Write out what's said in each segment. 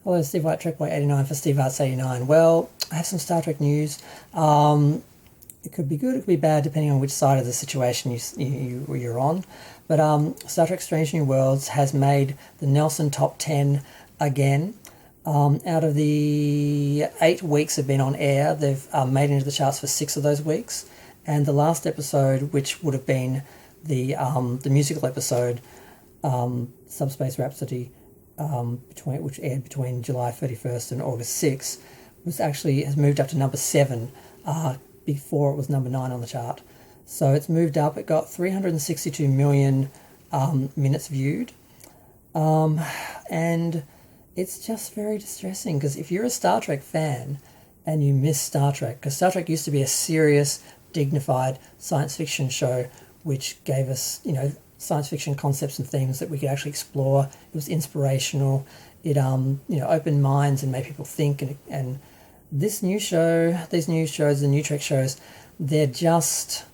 Hello, Steve White, Trekboy89 for Steve Arts 89. Well, I have some Star Trek news. It could be good, it could be bad, depending on which side of the situation you're on. But Star Trek Strange New Worlds has made the Nielsen Top 10 again. Out of the 8 weeks have been on air, they've made it into the charts for 6 of those weeks. And the last episode, which would have been the musical episode, Subspace Rhapsody, which aired between July 31st and August 6th, has moved up to number 7 before it was number 9 on the chart. So it's moved up. It got 362 million minutes viewed. And it's just very distressing because if you're a Star Trek fan and you miss Star Trek, because Star Trek used to be a serious, dignified science fiction show which gave us, science fiction concepts and themes that we could actually explore. It was inspirational. It opened minds and made people think. And these new shows, the new Trek shows, they're just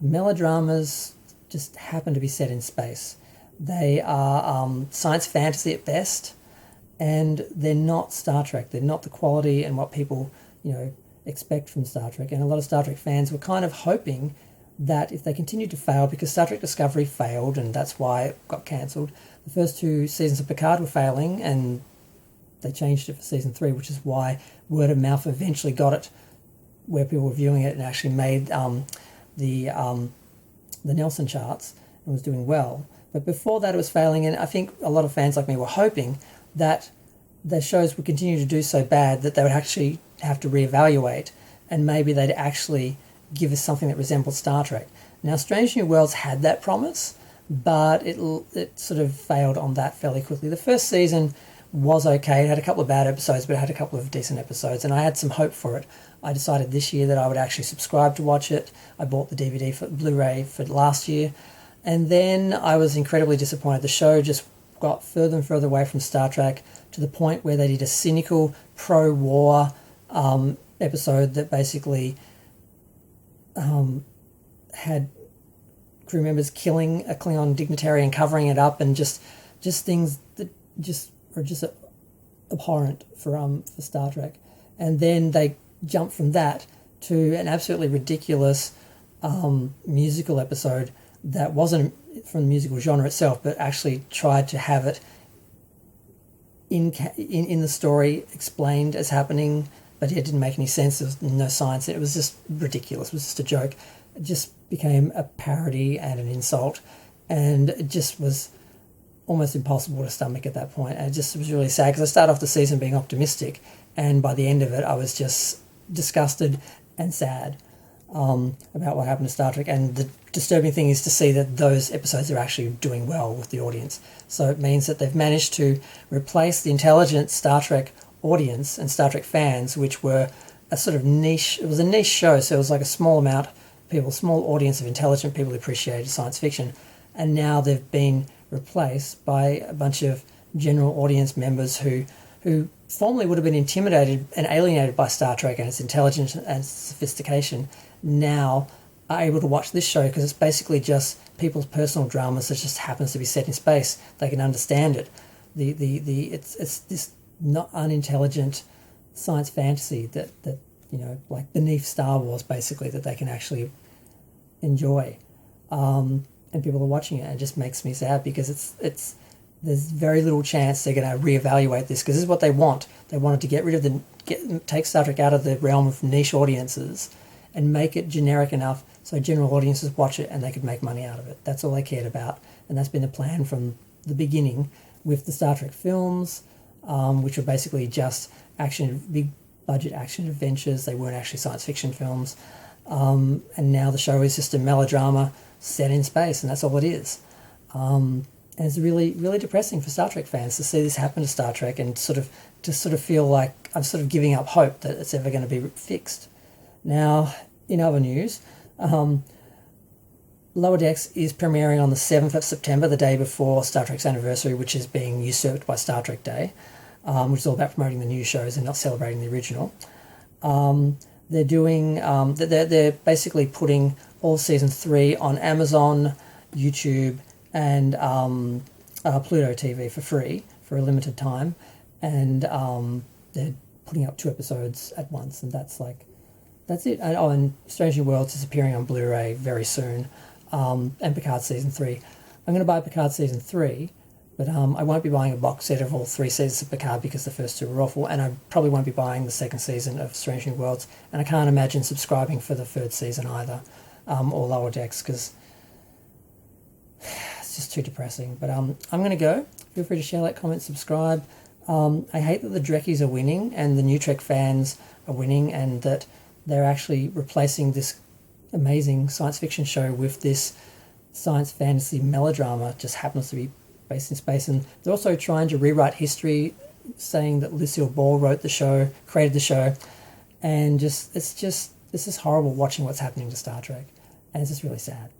melodramas. Just happen to be set in space. They are science fantasy at best, and they're not Star Trek. They're not the quality and what people expect from Star Trek. And a lot of Star Trek fans were kind of hoping that if they continued to fail, because Star Trek Discovery failed and that's why it got cancelled. The first 2 seasons of Picard were failing and they changed it for season 3, which is why word of mouth eventually got it where people were viewing it and actually made the Nielsen charts and was doing well. But before that it was failing, and I think a lot of fans like me were hoping that the shows would continue to do so bad that they would actually have to reevaluate and maybe they'd actually give us something that resembled Star Trek. Now, Strange New Worlds had that promise, but it sort of failed on that fairly quickly. The first season was okay. It had a couple of bad episodes, but it had a couple of decent episodes, and I had some hope for it. I decided this year that I would actually subscribe to watch it. I bought the DVD for Blu-ray for last year, and then I was incredibly disappointed. The show just got further and further away from Star Trek to the point where they did a cynical pro-war episode that basically had crew members killing a Klingon dignitary and covering it up, and just things that are just abhorrent for Star Trek. And then they jumped from that to an absolutely ridiculous musical episode that wasn't from the musical genre itself, but actually tried to have it in the story explained as happening, but it didn't make any sense. There was no science. It was just ridiculous. It was just a joke. It just became a parody and an insult, and it just was almost impossible to stomach at that point. And it was really sad because I started off the season being optimistic, and by the end of it I was just disgusted and sad about what happened to Star Trek. And the disturbing thing is to see that those episodes are actually doing well with the audience. So it means that they've managed to replace the intelligent Star Trek audience and Star Trek fans, which were a sort of niche. It was a niche show, so it was like a small amount of people, small audience of intelligent people who appreciated science fiction, and now they've been replaced by a bunch of general audience members who formerly would have been intimidated and alienated by Star Trek and its intelligence and sophistication, now are able to watch this show because it's basically just people's personal dramas that just happens to be set in space. They can understand it. It's this not unintelligent science fantasy that like beneath Star Wars, basically, that they can actually enjoy, and people are watching it, and it just makes me sad because there's very little chance they're going to reevaluate this, because this is what they want. They wanted to get rid of take Star Trek out of the realm of niche audiences and make it generic enough so general audiences watch it and they could make money out of it. That's all they cared about, and that's been the plan from the beginning with the Star Trek films, which were basically just big budget action adventures. They weren't actually science fiction films, and now the show is just a melodrama set in space, and that's all it is. And it's really, really depressing for Star Trek fans to see this happen to Star Trek, and sort of feel like I'm sort of giving up hope that it's ever going to be fixed. Now, in other news, Lower Decks is premiering on the 7th of September, the day before Star Trek's anniversary, which is being usurped by Star Trek Day, which is all about promoting the new shows and not celebrating the original. They're doing, they're basically putting all season 3 on Amazon, YouTube, and Pluto TV for free for a limited time, and they're putting up 2 episodes at once, and that's it. And Strange New Worlds is appearing on Blu-ray very soon, and Picard Season 3. I'm going to buy Picard Season 3, but I won't be buying a box set of all 3 seasons of Picard because the first 2 were awful, and I probably won't be buying the 2nd season of Strange New Worlds, and I can't imagine subscribing for the 3rd season either, or Lower Decks, because it's just too depressing. But I'm going to go. Feel free to share, like, comment, subscribe. I hate that the Drekkies are winning and the New Trek fans are winning, and that they're actually replacing this amazing science fiction show with this science fantasy melodrama. It just happens to be based in space. And they're also trying to rewrite history, saying that Lucille Ball wrote the show, created the show, and it's just horrible watching what's happening to Star Trek, and it's just really sad.